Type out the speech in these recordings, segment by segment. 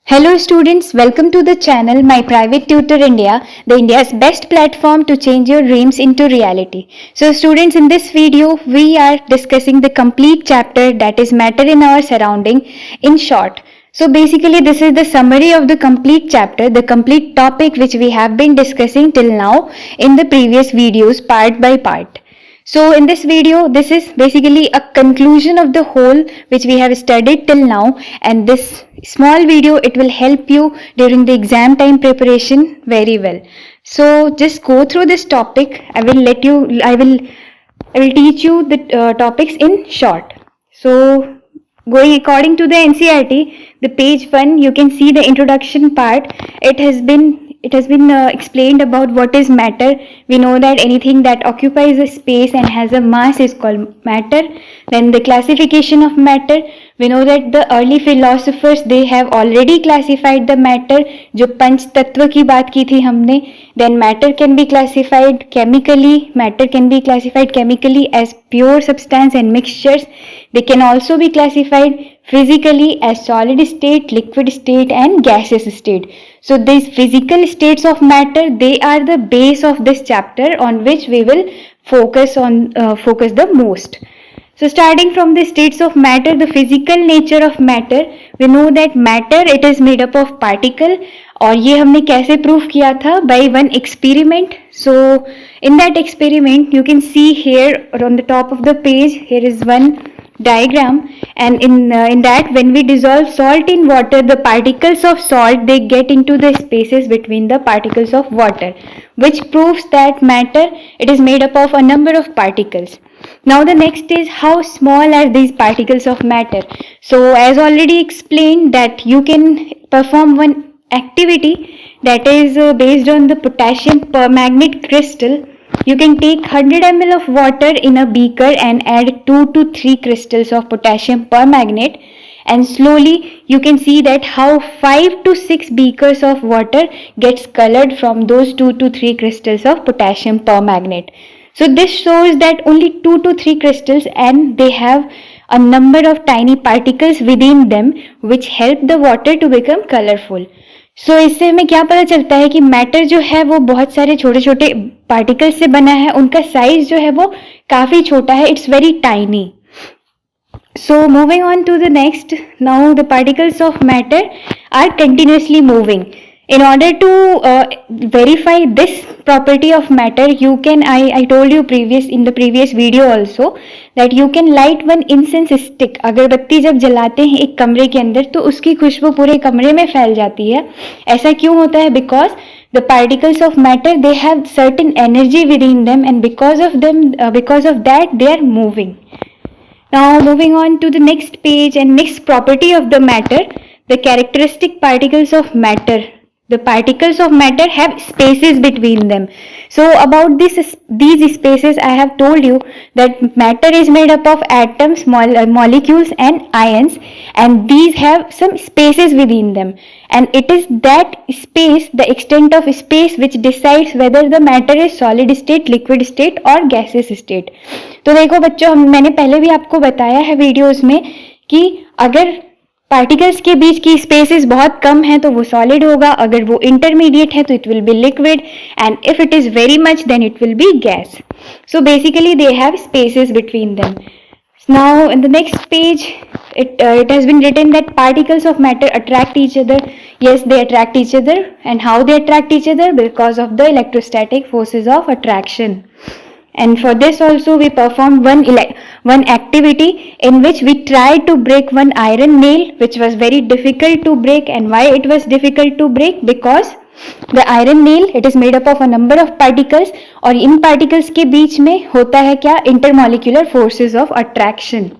Hello students, welcome to the channel My Private Tutor India, the India's best platform to change your dreams into reality. So students, in this video we are discussing the complete chapter, that is matter in our surrounding, in short. So basically this is the summary of the complete chapter, the complete topic which we have been discussing till now in the previous videos part by part. So in this video, this is basically a conclusion of the whole which we have studied till now, and this small video, it will help you during the exam time preparation very well. So just go through this topic. I will teach you the topics in short. So going according to the NCERT, the page 1, you can see the introduction part. It has been explained about what is matter. We know that anything that occupies a space and has a mass is called matter. Then the classification of matter. We know that the early philosophers, they have already classified the matter. जो पंच तत्व की बात की थी हमने. Then matter can be classified chemically. Matter can be classified chemically as pure substance and mixtures. They can also be classified physically as solid state, liquid state and gaseous state. So these physical states of matter, they are the base of this chapter on which we will focus the most. So starting from the states of matter, the physical nature of matter, we know that matter, it is made up of particle. और ये हमने कैसे proof किया था? By one experiment. So in that experiment, you can see here on the top of the page, here is one diagram, and in that, when we dissolve salt in water, the particles of salt, they get into the spaces between the particles of water, which proves that matter, it is made up of a number of particles. Now the next is how small are these particles of matter. So as already explained, that you can perform one activity that is based on the potassium permanganate crystal. You can take 100 ml of water in a beaker and add 2 to 3 crystals of potassium permanganate, and slowly you can see that how 5 to 6 beakers of water gets colored from those 2 to 3 crystals of potassium permanganate. So this shows that only 2 to 3 crystals, and they have a number of tiny particles within them which help the water to become colorful. So इससे हमें क्या पता चलता है कि matter जो है वो बहुत सारे छोटे छोटे पार्टिकल्स से बना है, उनका साइज जो है वो काफ़ी छोटा है, it's very tiny. So moving on to the next, now the particles of matter are continuously moving. In order to verify this property of matter, you can, I told you in the previous video also, that you can light one incense stick. अगरबत्ती जब जलाते हैं एक कमरे के अंदर, तो उसकी खुशबू पूरे कमरे में फैल जाती है. ऐसा क्यों होता है? Because the particles of matter, they have certain energy within them, and because of that, they are moving. Now moving on to the next page and next property of the matter, the characteristic particles of matter. The particles of matter have spaces between them. So about these spaces, I have told you that matter is made up of atoms, molecules and ions, and these have some spaces within them, and it is that space, the extent of space, which decides whether the matter is solid state, liquid state or gaseous state. तो देखो बच्चों, मैंने पहले भी आपको बताया है videos में कि अगर पार्टिकल्स के बीच की स्पेसेस बहुत कम है तो वो सॉलिड होगा, अगर वो इंटरमीडिएट है तो it will be liquid, and if it is very much then it will be gas. So basically they have spaces between them. Now in the next page, it has been written that particles of matter attract each other. Yes, they attract each other. And how they attract each other? Because of the electrostatic forces of attraction. And for this also we perform one activity in which we tried to break one iron nail, which was very difficult to break. And why it was difficult to break? Because the iron nail, it is made up of a number of particles, और इन particles के बीच में होता है क्या? Intermolecular forces of attraction.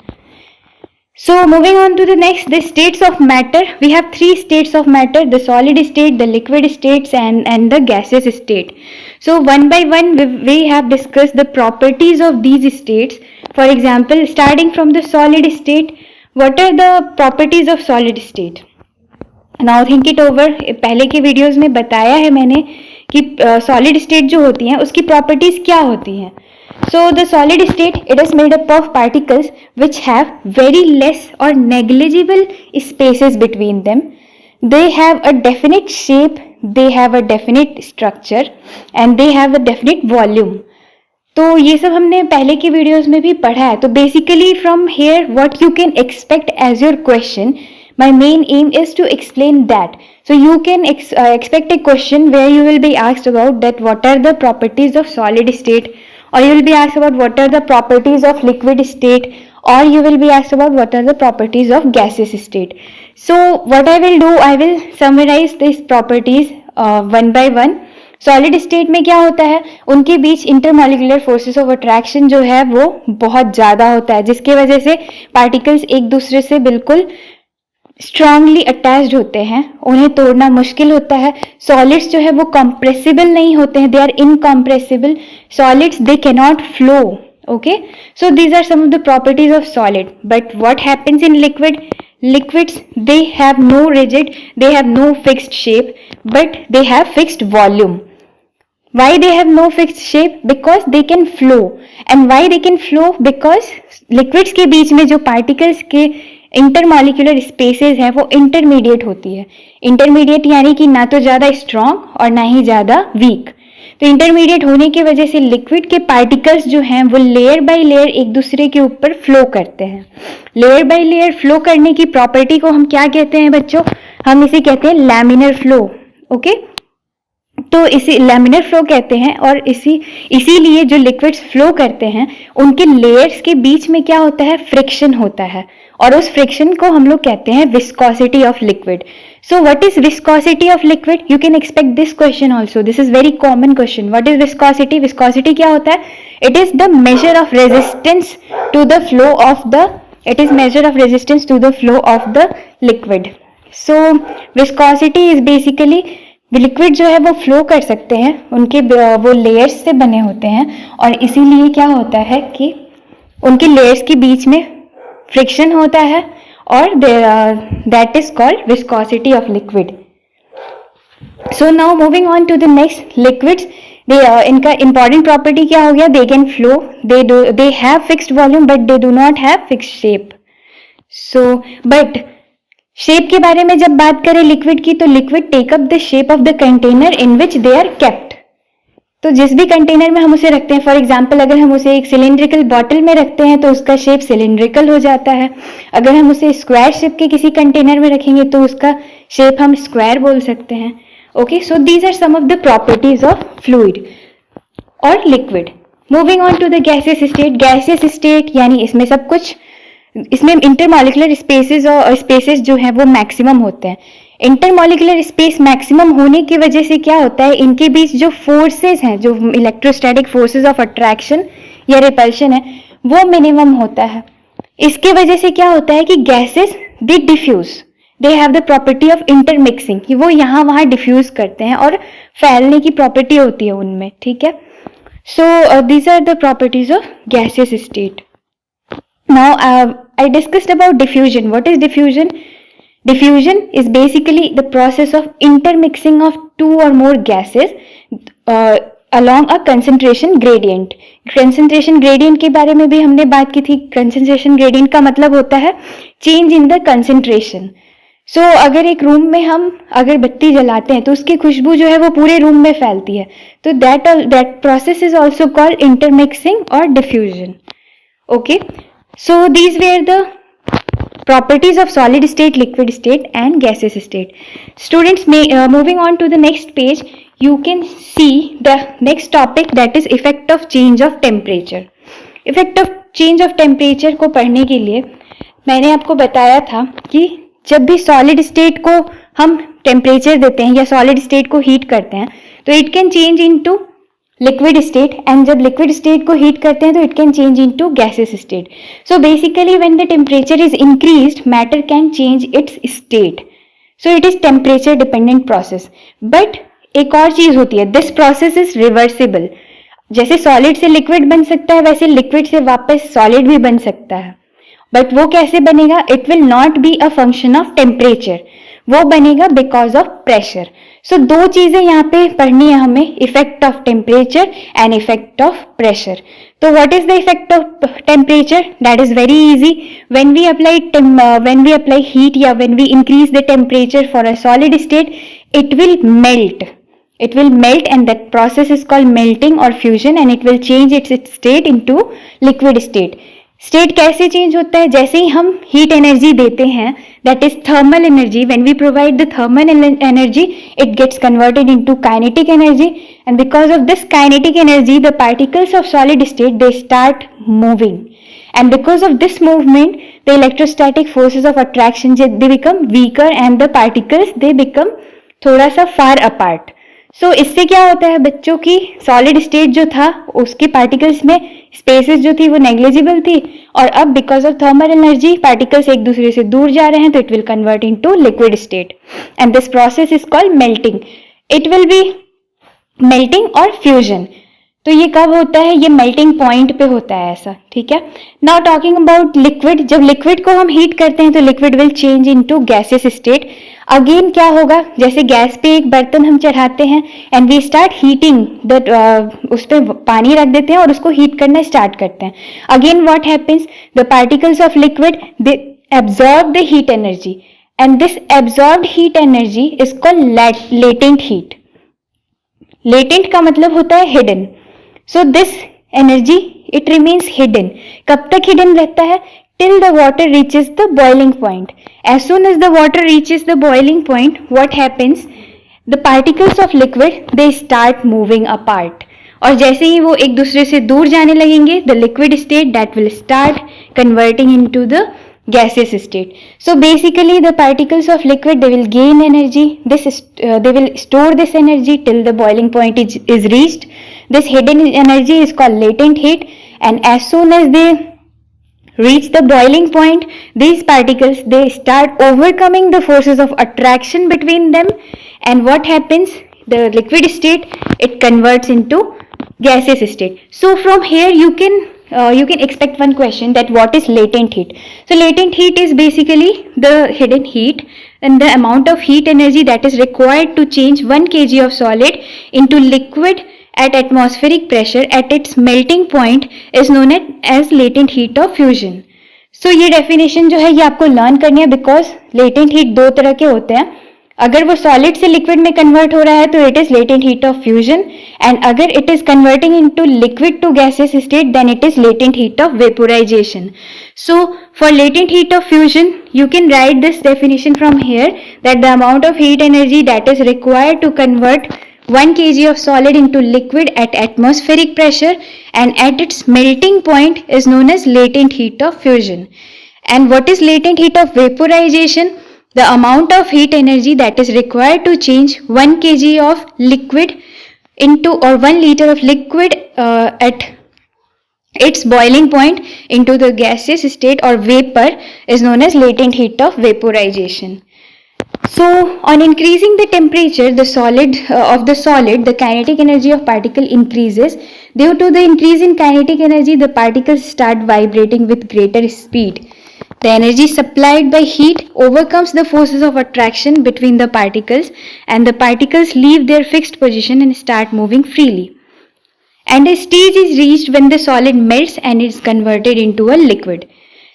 So moving on to the next, the states of matter. We have 3 states of matter: the solid state, the liquid states and the gaseous state. So one by one we have discussed the properties of these states. For example, starting from the solid state, what are the properties of solid state? Now think it over. पहले के videos में बताया है मैंने कि solid state जो होती हैं उसकी properties क्या होती हैं. So the solid state, it is made up of particles which have very less or negligible spaces between them. they have a definite shape, they have a definite structure and they have a definite volume. तो ये सब हमने पहले की videos में भी पढ़ा है. तो basically from here what you can expect as your question, my main aim is to explain that. So you can expect a question where you will be asked about that what are the properties of solid state, or you will be asked about what are the properties of liquid state, or you will be asked about what are the properties of gaseous state. So what I will do, I will summarize these properties one by one. Solid state में क्या होता है, उनके बीच intermolecular forces of attraction जो है वो बहुत ज़्यादा होता है, जिसकी वजह से पार्टिकल्स एक दूसरे से बिल्कुल स्ट्रांगली अटैच्ड होते हैं, उन्हें तोड़ना मुश्किल होता है. सॉलिड्स जो है वो कंप्रेसिबल नहीं होते हैं, they are incompressible. Solids they cannot flow. Okay, so these are some of the properties of solid. But what happens in liquid? Liquids, they have no rigid, they have no fixed shape, but they have fixed volume. Why they have no fixed shape? Because they can flow. And why they can flow? Because liquids के बीच में जो particles के intermolecular spaces है वो intermediate होती है. Intermediate यानी कि ना तो ज़्यादा स्ट्रॉन्ग और ना ही ज़्यादा वीक. तो इंटरमीडिएट होने की वजह से लिक्विड के पार्टिकल्स जो हैं वो लेयर बाय लेयर एक दूसरे के ऊपर फ्लो करते हैं. लेयर बाय लेयर फ्लो करने की प्रॉपर्टी को हम क्या कहते हैं बच्चों? हम इसे कहते हैं लैमिनर फ्लो. ओके, तो इसे लैमिनर फ्लो कहते हैं. और इसीलिए जो लिक्विड्स फ्लो करते हैं उनके लेयर्स के बीच में क्या होता है? फ्रिक्शन होता है, और उस फ्रिक्शन को हम लोग कहते हैं viscosity of liquid. So what is viscosity of liquid? You can expect this question also. This is very common question. What is viscosity? Viscosity क्या होता है? It is the measure of resistance to the flow of the liquid. So viscosity is basically liquid जो है वो flow कर सकते हैं, उनके वो लेयर्स से बने होते हैं, और इसीलिए क्या होता है कि उनके लेयर्स के बीच में फ्रिक्शन होता है, और that is called viscosity of liquid. So now moving on to the next, liquids इनका इंपॉर्टेंट प्रॉपर्टी क्या हो गया? They can flow, they have fixed volume but they do not have fixed shape. So but shape के बारे में जब बात करें लिक्विड की, तो liquid take up the shape of the container in which they are kept. तो जिस भी कंटेनर में हम उसे रखते हैं, फॉर एग्जांपल अगर हम उसे एक सिलिंड्रिकल बॉटल में रखते हैं तो उसका शेप सिलिंड्रिकल हो जाता है. अगर हम उसे स्क्वायर शेप के किसी कंटेनर में रखेंगे तो उसका शेप हम स्क्वायर बोल सकते हैं. Okay, so these are some of the properties of fluid और liquid. Moving on to the gaseous state. Gaseous state यानी इसमें सब कुछ, इसमें इंटरमॉलिक्यूलर स्पेसेस और स्पेसेस जो हैं वो मैक्सिमम होते हैं. इंटरमॉलिक्यूलर स्पेस मैक्सिमम होने की वजह से क्या होता है, इनके बीच जो फोर्सेस हैं, जो इलेक्ट्रोस्टैटिक फोर्सेस ऑफ अट्रैक्शन या रिपल्शन है, वो मिनिमम होता है. इसके वजह से क्या होता है कि gases they diffuse, they have the property of intermixing, कि वो यहाँ वहाँ डिफ्यूज करते हैं और फैलने की प्रॉपर्टी होती है उनमें. ठीक है, so these are the properties of gaseous state. Now I discussed about diffusion. What is diffusion? Diffusion is basically the process of intermixing of two or more gases along a concentration gradient. Concentration gradient के बारे में भी हमने बात की थी. Concentration gradient का मतलब होता है change in the concentration. So अगर एक रूम में हम अगर बत्ती जलाते हैं तो उसकी खुशबू जो है वो पूरे रूम में फैलती है. तो that process is also called intermixing or diffusion. Okay. So these were the properties of solid state, liquid state and gaseous state. Students, moving on to the next page, you can see the next topic, that is effect of change of temperature. Effect of change of temperature को पढ़ने के लिए मैंने आपको बताया था कि जब भी solid state को हम temperature देते हैं या solid state को heat करते हैं तो it can change into liquid state, and जब लिक्विड स्टेट को हीट करते हैं तो it can change into gases state. So basically when the temperature is increased, matter can change it's state. So it is temperature dependent process. But एक और चीज होती है, दिस प्रोसेस इज रिवर्सिबल. जैसे सॉलिड से लिक्विड बन सकता है वैसे लिक्विड से वापस सॉलिड भी बन सकता है. बट वो कैसे बनेगा? It will not be a function of temperature, वो बनेगा बिकॉज ऑफ प्रेशर. सो दो चीजें यहाँ पे पढ़नी है हमें, effect of temperature and effect of pressure. तो what is the effect of temperature? That is very easy. when we apply heat या when we increase the temperature for a solid state, it will melt and that process is called melting or fusion, and it will change its state into liquid state. State कैसे change होता है? जैसे ही हम heat energy देते हैं, that is thermal energy. When we provide the thermal energy, it gets converted into kinetic energy, and because of this kinetic energy the particles of solid state they start moving, and because of this movement the electrostatic forces of attraction they become weaker and the particles they become थोड़ा सा far apart. सो इससे क्या होता है बच्चों की, solid state जो था उसके पार्टिकल्स में स्पेसेस जो थी वो नेग्लिजिबल थी, और अब because of thermal energy particles एक दूसरे से दूर जा रहे हैं, तो it will convert into liquid state, and this process is called melting. It will B melting और फ्यूजन. तो ये कब होता है? ये मेल्टिंग पॉइंट पे होता है ऐसा, ठीक है. नाउ टॉकिंग अबाउट लिक्विड, जब लिक्विड को हम हीट करते हैं तो liquid will change into gaseous state. Again क्या होगा, जैसे गैस पे एक बर्तन हम चढ़ाते हैं and we start heating that, उस पर पानी रख देते हैं और उसको हीट करना स्टार्ट करते हैं. Again what happens, the particles of liquid they absorb the heat energy, and this absorbed heat energy is called latent heat. Latent का मतलब होता है hidden. So this energy it remains hidden. कब तक hidden रहता है? Till the water reaches the boiling point. As soon as the water reaches the boiling point, what happens? The particles of liquid they start moving apart. और जैसे ही वो एक दूसरे से दूर जाने लगेंगे, the liquid state that will start converting into the gaseous state. So basically the particles of liquid they will gain energy. They will store this energy till the boiling point is reached. This hidden energy is called latent heat, and as soon as they reach the boiling point, these particles they start overcoming the forces of attraction between them, and what happens? The liquid state it converts into gaseous state. So from here you can expect one question, that what is latent heat? So latent heat is basically the hidden heat, and the amount of heat energy that is required to change 1 kg of solid into liquid at atmospheric pressure at its melting point is known as latent heat of fusion. So ये definition जो है ये आपको learn करनी है, because latent heat दो तरह के होते हैं. अगर वो solid से liquid में convert हो रहा है तो it is latent heat of fusion, and अगर it is converting into liquid to gaseous state then it is latent heat of vaporization. So for latent heat of fusion you can write this definition from here, that the amount of heat energy that is required to convert 1 kg of solid into liquid at atmospheric pressure and at its melting point is known as latent heat of fusion. And what is latent heat of vaporization? The amount of heat energy that is required to change 1 kg of liquid into, or 1 liter of liquid at its boiling point into the gaseous state or vapor is known as latent heat of vaporization. So on increasing the temperature of the solid, the kinetic energy of particle increases. Due to the increase in kinetic energy, the particles start vibrating with greater speed. The energy supplied by heat overcomes the forces of attraction between the particles, and the particles leave their fixed position and start moving freely. And a stage is reached when the solid melts and is converted into a liquid.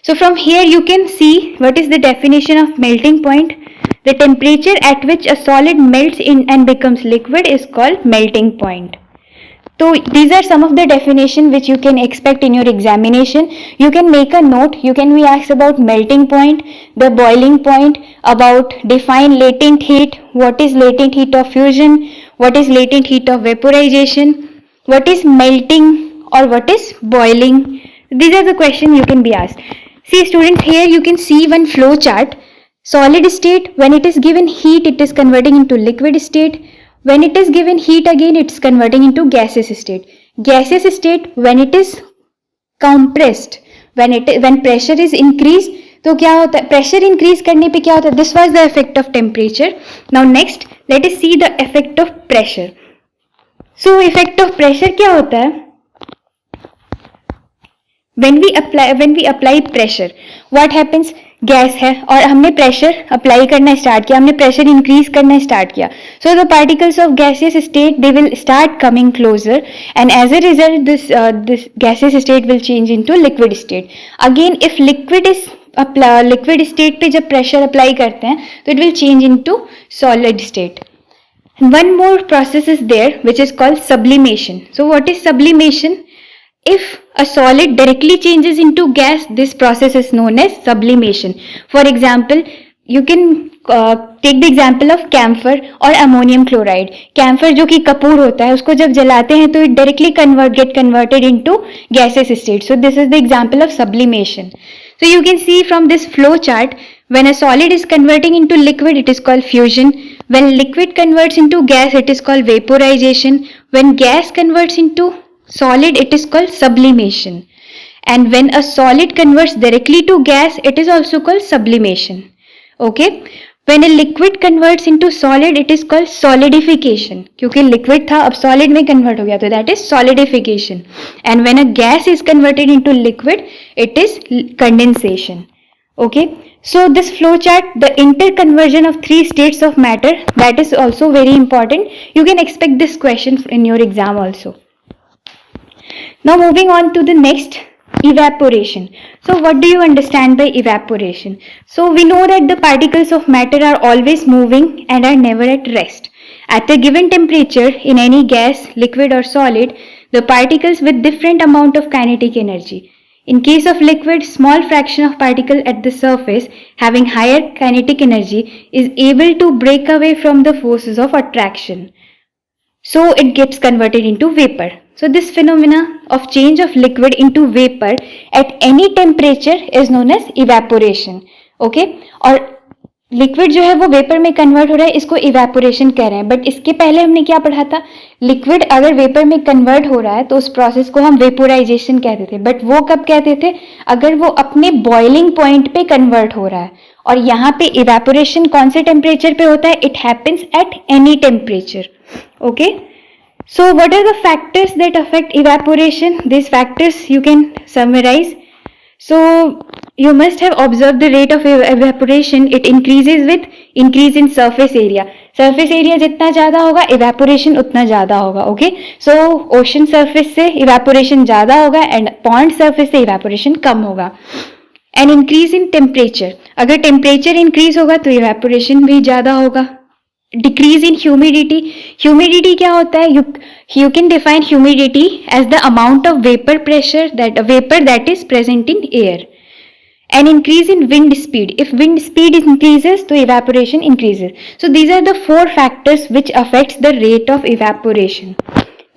So from here you can see what is the definition of melting point. The temperature at which a solid melts in and becomes liquid is called melting point. So these are some of the definition which you can expect in your examination. You can make a note. You can be asked about melting point, the boiling point, about define latent heat, what is latent heat of fusion, what is latent heat of vaporization, what is melting or what is boiling. These are the questions you can be asked. See students, here you can see one flow chart. Solid state, when it is given heat it is converting into liquid state. When it is given heat again it is converting into gaseous state. Gaseous state, when it is compressed, when pressure is increased, तो क्या होता है? Pressure increase करने पे क्या होता है? This was the effect of temperature. Now next let us see the effect of pressure. So effect of pressure क्या होता है? when we apply pressure, what happens? Gas है और हमने प्रेशर अप्लाई करना स्टार्ट किया, हमने प्रेशर इंक्रीज करना स्टार्ट किया, so the particles of gaseous state they will start coming closer, and as a result this gaseous state will change into liquid state. Again if liquid state पे जब pressure apply करते हैं तो it will change into solid state. One more process is there which is called sublimation. So what is sublimation? If a solid directly changes into gas, this process is known as sublimation. For example, you can take the example of camphor or ammonium chloride. Camphor जो कि कपूर होता है, उसको जब जलाते हैं तो it directly get converted into gaseous state. So this is the example of sublimation. So you can see from this flow chart, when a solid is converting into liquid, it is called fusion. When liquid converts into gas, it is called vaporization. When gas converts into solid, it is called sublimation. And when a solid converts directly to gas, it is also called sublimation. Okay, when a liquid converts into solid, it is called solidification. क्योंकि liquid था अब solid में convert हो गया, तो that is solidification. And when a gas is converted into liquid, it is condensation. Okay, so this flow chart, the interconversion of three states of matter, that is also very important. You can expect this question in your exam also. Now moving on to the next, evaporation. So what do you understand by evaporation? So we know that the particles of matter are always moving and are never at rest. At a given temperature in any gas, liquid or solid, the particles with different amount of kinetic energy. In case of liquid, small fraction of particle at the surface having higher kinetic energy is able to break away from the forces of attraction. So it gets converted into vapor. So this phenomena of change of liquid into vapor at any temperature is known as evaporation. Okay, और liquid जो है वो vapour में convert हो रहा है, इसको evaporation कह रहे हैं. बट इसके पहले हमने क्या पढ़ा था? लिक्विड अगर वेपर में कन्वर्ट हो रहा है तो उस प्रोसेस को हम वेपोराइजेशन कहते थे. बट वो कब कहते थे? अगर वो अपने बॉइलिंग पॉइंट पे कन्वर्ट हो रहा है. और यहाँ पे इवेपोरेशन कौन से टेम्परेचर पे होता है? It happens at any temperature. Okay, so what are the factors that affect evaporation? These factors you can summarize. So you must have observed the rate of evaporation. It increases with increase in surface area. Surface area जितना ज़्यादा होगा evaporation उतना ज़्यादा होगा. Okay, so ocean surface से evaporation ज़्यादा होगा and pond surface से evaporation कम होगा. And increase in temperature. अगर temperature increase होगा तो evaporation भी ज़्यादा होगा. Decrease in humidity. Humidity क्या होता है? You can define humidity as the amount of vapor that is present in air. An increase in wind speed. If wind speed increases, तो evaporation increases. So these are the four factors which affects the rate of evaporation.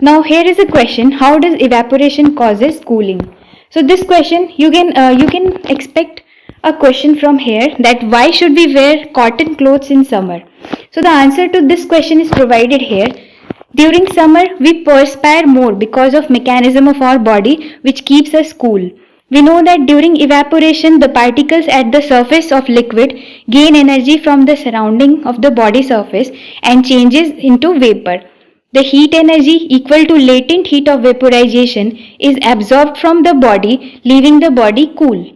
Now here is a question: how does evaporation causes cooling? So this question you can expect a question from here, that why should we wear cotton clothes in summer? So the answer to this question is provided here. During summer we perspire more because of mechanism of our body which keeps us cool. We know that during evaporation the particles at the surface of liquid gain energy from the surrounding of the body surface and changes into vapor. The heat energy equal to latent heat of vaporization is absorbed from the body, leaving the body cool.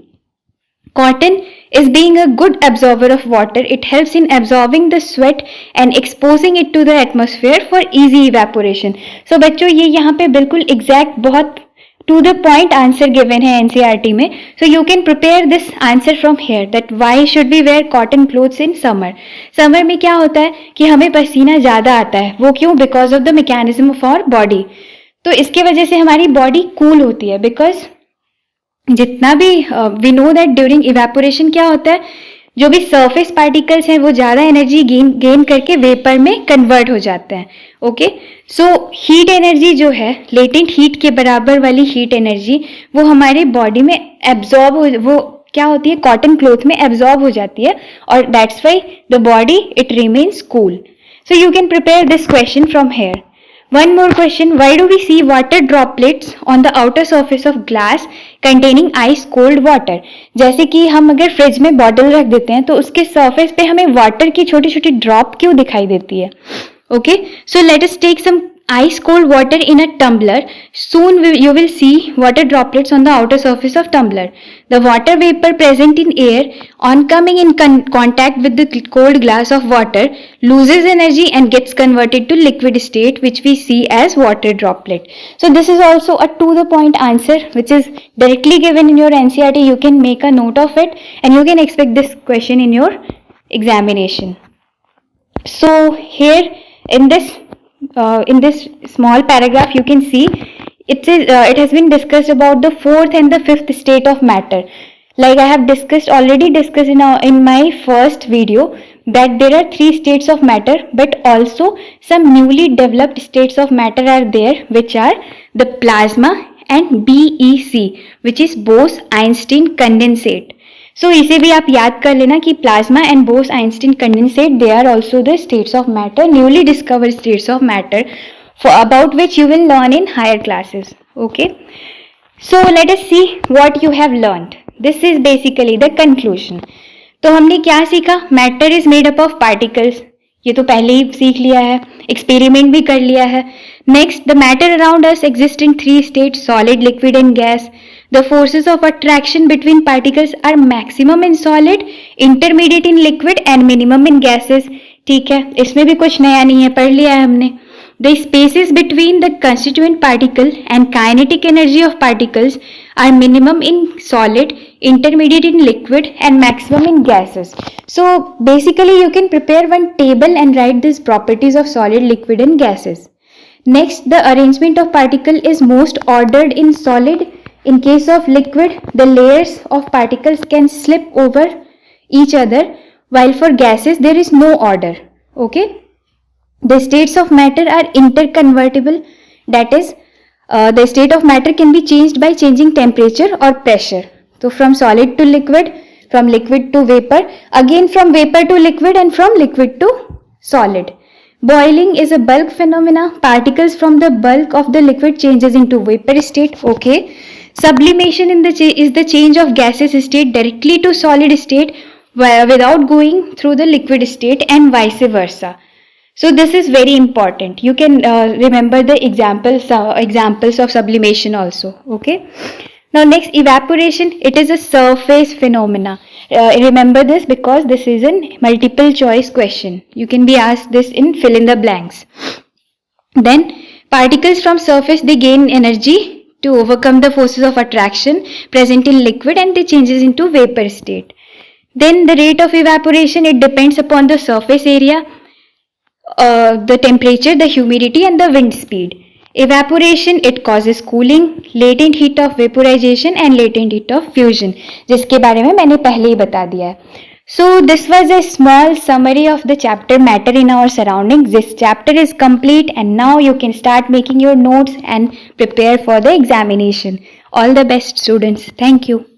Cotton is being a good absorber of water. It helps in absorbing the sweat and exposing it to the atmosphere for easy evaporation. So बच्चों ये यहाँ पे बिल्कुल exact बहुत to the point answer given है NCERT में. So you can prepare this answer from here, that why should we wear cotton clothes in summer? Summer में क्या होता है कि हमें पसीना ज़्यादा आता है. वो क्यों? Because of the mechanism of our body. तो इसके वजह से हमारी body cool होती है. Because जितना भी we know that during evaporation क्या होता है, जो भी सरफेस पार्टिकल्स हैं वो ज़्यादा एनर्जी गेन करके वेपर में कन्वर्ट हो जाते हैं. ओके, सो हीट एनर्जी जो है लेटेंट हीट के बराबर वाली हीट एनर्जी वो हमारे बॉडी में एब्जॉर्ब वो क्या होती है? कॉटन क्लॉथ में एब्जॉर्ब हो जाती है और that's why the body it remains cool. So you can prepare this question from here. One more question: why do we see water droplets on the outer surface of glass containing ice cold water? जैसे कि हम अगर fridge में bottle रख देते हैं तो उसके सरफेस पे हमें वाटर की छोटी छोटी ड्रॉप क्यों दिखाई देती है? Okay, so let us take some ice cold water in a tumbler, soon you will see water droplets on the outer surface of tumbler. The water vapor present in air on coming in contact with the cold glass of water loses energy and gets converted to liquid state, which we see as water droplet. So this is also a to the point answer which is directly given in your NCERT. You can make a note of it and you can expect this question in your examination. So here in this small paragraph you can see it has been discussed about the fourth and the fifth state of matter. Like I have already discussed in my first video that there are three states of matter, but also some newly developed states of matter are there, which are the plasma and BEC, which is Bose-Einstein condensate. So इसे भी आप याद कर लेना कि plasma and Bose-Einstein condensate, they are also the states of matter, newly discovered states of matter, about which you will learn in higher classes. Okay. So let us see what you have learned. This is basically the conclusion. तो हमने क्या सीखा? Matter is made up of particles. ये तो पहले ही सीख लिया है, एक्सपेरिमेंट भी कर लिया है. Next, the matter around us exist in three states, solid, liquid and gas. The forces of attraction between particles are maximum in solid, intermediate in liquid and minimum in gases. ठीक है, इसमें भी कुछ नया नहीं है, पढ़ लिया है हमने. The spaces between the constituent particle and kinetic energy of particles are minimum in solid, intermediate in liquid and maximum in gases. So basically you can prepare one table and write these properties of solid, liquid and gases. Next, the arrangement of particle is most ordered in solid. In case of liquid, the layers of particles can slip over each other, while for gases there is no order. Okay. The states of matter are interconvertible, that is, the state of matter can be changed by changing temperature or pressure. So from solid to liquid, from liquid to vapor, again from vapor to liquid and from liquid to solid. Boiling is a bulk phenomena. Particles from the bulk of the liquid changes into vapor state. Okay. Sublimation is the change of gaseous state directly to solid state without going through the liquid state and vice versa. So this is very important. You can remember the examples of sublimation also. Okay. Now next, evaporation. It is a surface phenomena. Remember this because this is a multiple choice question. You can be asked this in fill in the blanks. Then particles from surface, they gain energy to overcome the forces of attraction present in liquid and they changes into vapor state. Then the rate of evaporation, it depends upon the surface area, the temperature, the humidity and the wind speed. Evaporation, it causes cooling, latent heat of vaporization and latent heat of fusion, जिसके बारे में मैंने पहले ही बता दिया है. So this was a small summary of the chapter Matter in Our Surroundings. This chapter is complete and now you can start making your notes and prepare for the examination. All the best, students. Thank you.